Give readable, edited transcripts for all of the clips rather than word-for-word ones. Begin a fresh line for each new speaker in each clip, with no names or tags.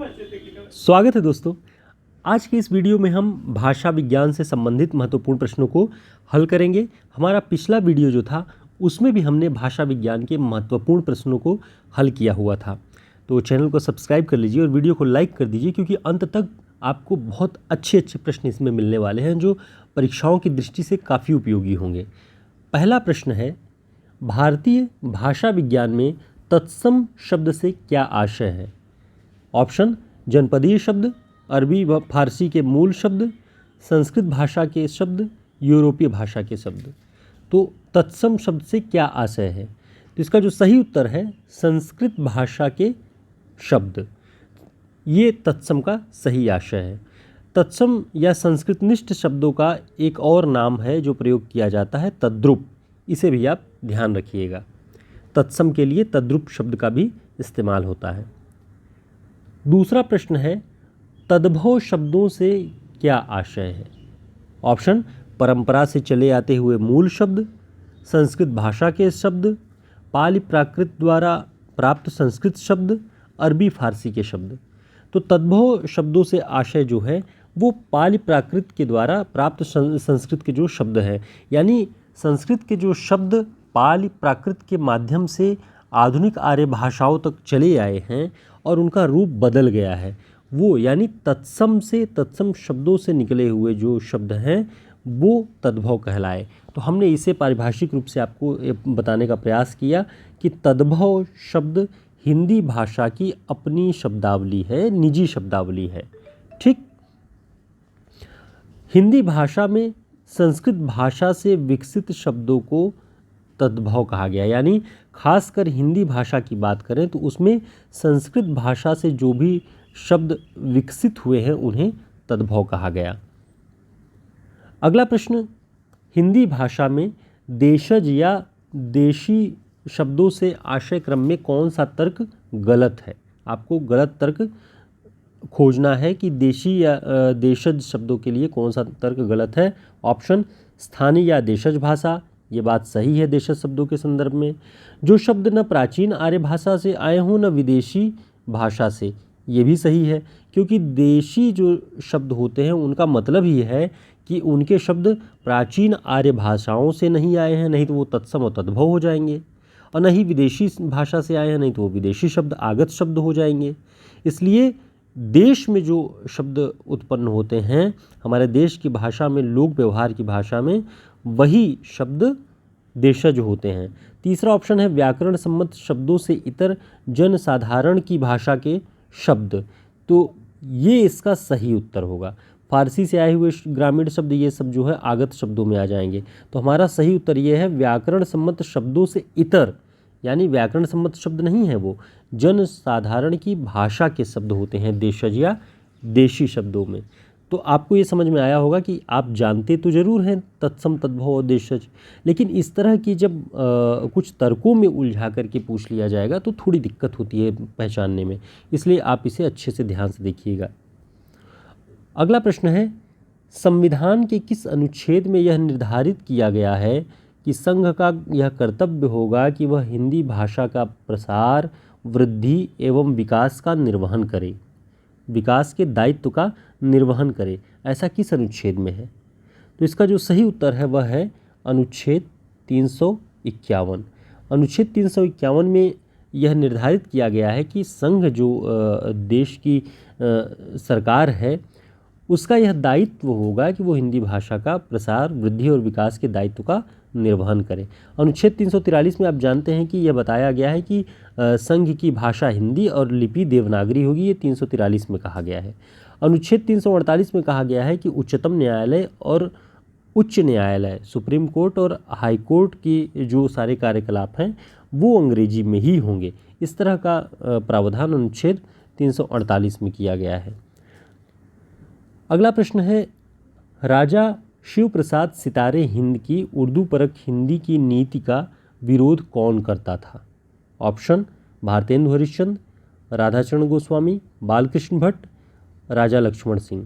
स्वागत है दोस्तों। आज की इस वीडियो में हम भाषा विज्ञान से संबंधित महत्वपूर्ण प्रश्नों को हल करेंगे। हमारा पिछला वीडियो जो था उसमें भी हमने भाषा विज्ञान के महत्वपूर्ण प्रश्नों को हल किया हुआ था। तो चैनल को सब्सक्राइब कर लीजिए और वीडियो को लाइक कर दीजिए, क्योंकि अंत तक आपको बहुत अच्छे अच्छे प्रश्न इसमें मिलने वाले हैं जो परीक्षाओं की दृष्टि से काफ़ी उपयोगी होंगे। पहला प्रश्न है, भारतीय भाषा विज्ञान में तत्सम शब्द से क्या आशय है? ऑप्शन: जनपदीय शब्द, अरबी व फारसी के मूल शब्द, संस्कृत भाषा के शब्द, यूरोपीय भाषा के शब्द। तो तत्सम शब्द से क्या आशय है? तो इसका जो सही उत्तर है संस्कृत भाषा के शब्द, ये तत्सम का सही आशय है। तत्सम या संस्कृतनिष्ठ शब्दों का एक और नाम है जो प्रयोग किया जाता है, तद्रुप। इसे भी आप ध्यान रखिएगा। तत्सम के लिए तद्रुप शब्द का भी इस्तेमाल होता है। दूसरा प्रश्न है, तद्भव शब्दों से क्या आशय है? ऑप्शन: परंपरा से चले आते हुए मूल शब्द, संस्कृत भाषा के शब्द, पाली प्राकृत द्वारा प्राप्त संस्कृत शब्द, अरबी फारसी के शब्द। तो तद्भव शब्दों से आशय जो है वो पाली प्राकृत के द्वारा प्राप्त संस्कृत के जो शब्द हैं, यानी संस्कृत के जो शब्द पाली प्राकृत के माध्यम से आधुनिक आर्य भाषाओं तक चले आए हैं और उनका रूप बदल गया है, वो यानी तत्सम से, तत्सम शब्दों से निकले हुए जो शब्द हैं वो तद्भव कहलाए। तो हमने इसे पारिभाषिक रूप से आपको बताने का प्रयास किया कि तद्भव शब्द हिंदी भाषा की अपनी शब्दावली है, निजी शब्दावली है। ठीक, हिंदी भाषा में संस्कृत भाषा से विकसित शब्दों को तद्भव कहा गया, यानी खासकर हिंदी भाषा की बात करें तो उसमें संस्कृत भाषा से जो भी शब्द विकसित हुए हैं उन्हें तद्भव कहा गया। अगला प्रश्न, हिंदी भाषा में देशज या देशी शब्दों से आशय क्रम में कौन सा तर्क गलत है? आपको गलत तर्क खोजना है कि देशी या देशज शब्दों के लिए कौन सा तर्क गलत है। ऑप्शन: स्थानीय या देशज भाषा, ये बात सही है देशज शब्दों के संदर्भ में। जो शब्द न प्राचीन आर्य भाषा से आए हों न विदेशी भाषा से, ये भी सही है, क्योंकि देशी जो शब्द होते हैं उनका मतलब ही है कि उनके शब्द प्राचीन आर्य भाषाओं से नहीं आए हैं, नहीं तो वो तत्सम और तद्भव हो जाएंगे, और न ही विदेशी भाषा से आए हैं, नहीं तो वो विदेशी शब्द आगत शब्द हो जाएंगे। इसलिए देश में जो शब्द उत्पन्न होते हैं हमारे देश की भाषा में, लोक व्यवहार की भाषा में, वही शब्द देशज होते हैं। तीसरा ऑप्शन है, व्याकरण सम्मत शब्दों से इतर जनसाधारण की भाषा के शब्द। तो ये इसका सही उत्तर होगा। फारसी से आए हुए ग्रामीण शब्द, ये सब जो है आगत शब्दों में आ जाएंगे। तो हमारा सही उत्तर ये है, व्याकरण सम्मत शब्दों से इतर, यानी व्याकरण सम्मत शब्द नहीं है, वो जनसाधारण की भाषा के शब्द होते हैं देशज या देशी शब्दों में। तो आपको ये समझ में आया होगा कि आप जानते तो ज़रूर हैं तत्सम, तद्भव और देशज, लेकिन इस तरह की जब कुछ तर्कों में उलझा करके पूछ लिया जाएगा तो थोड़ी दिक्कत होती है पहचानने में, इसलिए आप इसे अच्छे से ध्यान से देखिएगा। अगला प्रश्न है, संविधान के किस अनुच्छेद में यह निर्धारित किया गया है कि संघ का यह कर्तव्य होगा कि वह हिंदी भाषा का प्रसार, वृद्धि एवं विकास का निर्वहन करे, विकास के दायित्व का निर्वहन करे? ऐसा किस अनुच्छेद में है? तो इसका जो सही उत्तर है वह है अनुच्छेद 351। अनुच्छेद 351 में यह निर्धारित किया गया है कि संघ जो देश की सरकार है उसका यह दायित्व होगा कि वो हिंदी भाषा का प्रसार, वृद्धि और विकास के दायित्व का निर्वहन करे। अनुच्छेद 343 में आप जानते हैं कि यह बताया गया है कि संघ की भाषा हिंदी और लिपि देवनागरी होगी, ये 343 में कहा गया है। अनुच्छेद 348 में कहा गया है कि उच्चतम न्यायालय और उच्च न्यायालय, सुप्रीम कोर्ट और हाई कोर्ट की जो सारे कार्यकलाप हैं वो अंग्रेजी में ही होंगे। इस तरह का प्रावधान अनुच्छेद 348 में किया गया है। अगला प्रश्न है, राजा शिव प्रसाद सितारे हिंद की उर्दू परक हिंदी की नीति का विरोध कौन करता था? ऑप्शन: भारतेंदु हरिश्चंद्र, राधाचरण गोस्वामी, बालकृष्ण भट्ट, राजा लक्ष्मण सिंह।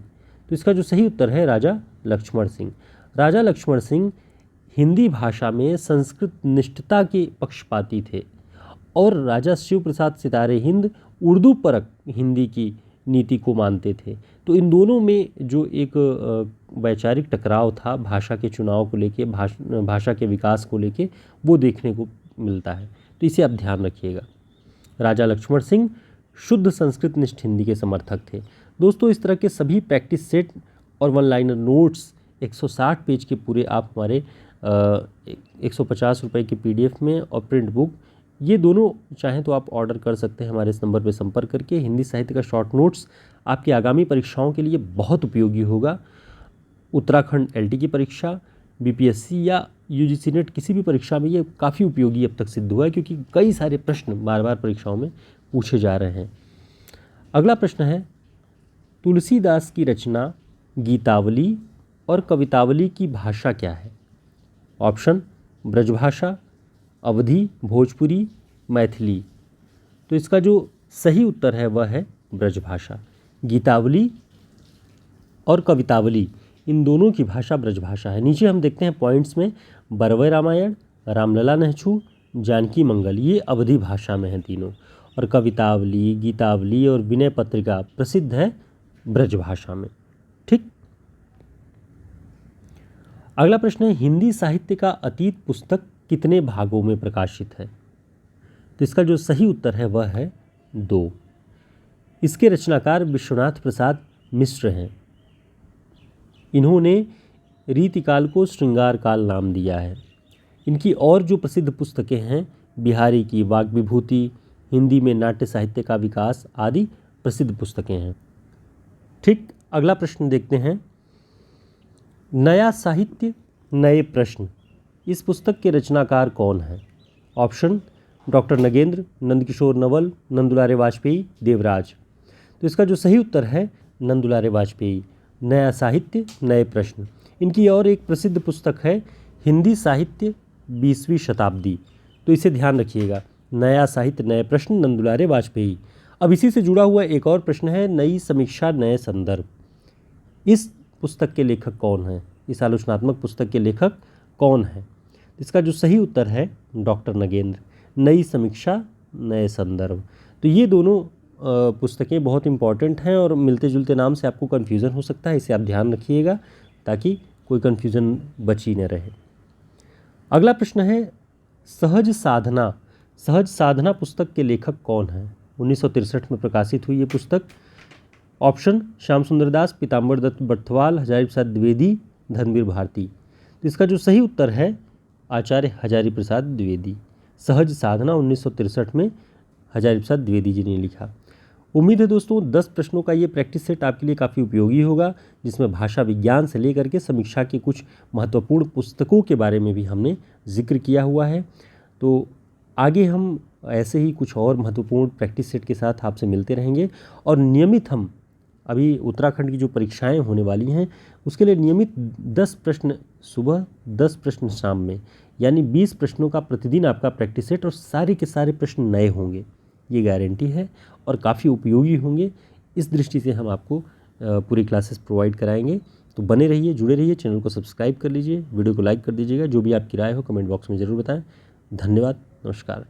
तो इसका जो सही उत्तर है राजा लक्ष्मण सिंह। राजा लक्ष्मण सिंह हिंदी भाषा में संस्कृत निष्ठता के पक्षपाती थे और राजा शिव प्रसाद सितारे हिंद उर्दू परक हिंदी की नीति को मानते थे। तो इन दोनों में जो एक वैचारिक टकराव था भाषा के चुनाव को लेके, भाषा के विकास को लेके, वो देखने को मिलता है। तो इसे आप ध्यान रखिएगा। राजा लक्ष्मण सिंह शुद्ध संस्कृत निष्ठ हिंदी के समर्थक थे। दोस्तों, इस तरह के सभी प्रैक्टिस सेट और वन लाइनर नोट्स 160 पेज के पूरे आप हमारे 150 रुपये की PDF में और प्रिंट बुक, ये दोनों चाहें तो आप ऑर्डर कर सकते हैं हमारे इस नंबर पर संपर्क करके। हिंदी साहित्य का शॉर्ट नोट्स आपकी आगामी परीक्षाओं के लिए बहुत उपयोगी होगा। उत्तराखंड LT की परीक्षा, BPSC या UGC नेट किसी भी परीक्षा में ये काफ़ी उपयोगी अब तक सिद्ध हुआ है, क्योंकि कई सारे प्रश्न बार बार परीक्षाओं में पूछे जा रहे हैं। अगला प्रश्न है, तुलसीदास की रचना गीतावली और कवितावली की भाषा क्या है? ऑप्शन ब्रजभाषा, अवधी, भोजपुरी, मैथिली। तो इसका जो सही उत्तर है वह है ब्रजभाषा। गीतावली और कवितावली इन दोनों की भाषा ब्रजभाषा है। नीचे हम देखते हैं पॉइंट्स में, बरवय रामायण, रामलला नहछू, जानकी मंगल, ये अवधी भाषा में हैं तीनों, और कवितावली, गीतावली और विनय पत्रिका प्रसिद्ध है ब्रजभाषा में। ठीक। अगला प्रश्न है, हिंदी साहित्य का अतीत पुस्तक कितने भागों में प्रकाशित है? तो इसका जो सही उत्तर है वह है 2। इसके रचनाकार विश्वनाथ प्रसाद मिश्र हैं। इन्होंने रीतिकाल को श्रृंगार काल नाम दिया है। इनकी और जो प्रसिद्ध पुस्तकें हैं, बिहारी की वाग विभूति, हिंदी में नाट्य साहित्य का विकास आदि प्रसिद्ध पुस्तकें हैं। ठीक। अगला प्रश्न देखते हैं, नया साहित्य नए प्रश्न, इस पुस्तक के रचनाकार कौन हैं? Option doctor Nagendra, Nandkishore Naval, Nandulare Vajpeyi, Devraj. तो इसका जो सही उत्तर है नंदुलारे वाजपेयी। नया साहित्य नए प्रश्न। इनकी और एक प्रसिद्ध पुस्तक है हिंदी साहित्य 20वीं शताब्दी। तो इसे ध्यान रखिएगा, नया साहित्य नए प्रश्न, नंदुलारे वाजपेयी। अब इसी से जुड़ा हुआ एक और प्रश्न है, नई समीक्षा नए संदर्भ, इस पुस्तक के लेखक कौन हैं? इस आलोचनात्मक पुस्तक के लेखक कौन हैं? इसका जो सही उत्तर है डॉक्टर नगेंद्र। नई समीक्षा नए संदर्भ। तो ये दोनों पुस्तकें बहुत इंपॉर्टेंट हैं और मिलते जुलते नाम से आपको कन्फ्यूज़न हो सकता है, इसे आप ध्यान रखिएगा ताकि कोई कन्फ्यूज़न बची न रहे। अगला प्रश्न है, सहज साधना, सहज साधना पुस्तक के लेखक कौन हैं? 1963 में प्रकाशित हुई ये पुस्तक। ऑप्शन श्याम सुंदर दास, पीताम्बर दत्त बर्थवाल, हजारी प्रसाद द्विवेदी, धर्मवीर भारती। तो इसका जो सही उत्तर है आचार्य हजारी प्रसाद द्विवेदी। सहज साधना 1963 में हजारी प्रसाद द्विवेदी जी ने लिखा। उम्मीद है दोस्तों 10 प्रश्नों का ये प्रैक्टिस सेट आपके लिए काफ़ी उपयोगी होगा, जिसमें भाषा विज्ञान से लेकर के समीक्षा के कुछ महत्वपूर्ण पुस्तकों के बारे में भी हमने जिक्र किया हुआ है। तो आगे हम ऐसे ही कुछ और महत्वपूर्ण प्रैक्टिस सेट के साथ आपसे मिलते रहेंगे और नियमित हम अभी उत्तराखंड की जो परीक्षाएं होने वाली हैं उसके लिए नियमित 10 प्रश्न सुबह, 10 प्रश्न शाम में, यानी 20 प्रश्नों का प्रतिदिन आपका प्रैक्टिस सेट, और सारे के सारे प्रश्न नए होंगे, ये गारंटी है, और काफ़ी उपयोगी होंगे। इस दृष्टि से हम आपको पूरी क्लासेस प्रोवाइड कराएंगे। तो बने रहिए, जुड़े रहिए, चैनल को सब्सक्राइब कर लीजिए, वीडियो को लाइक कर दीजिएगा। जो भी आपकी राय हो कमेंट बॉक्स में ज़रूर बताएं। धन्यवाद, नमस्कार।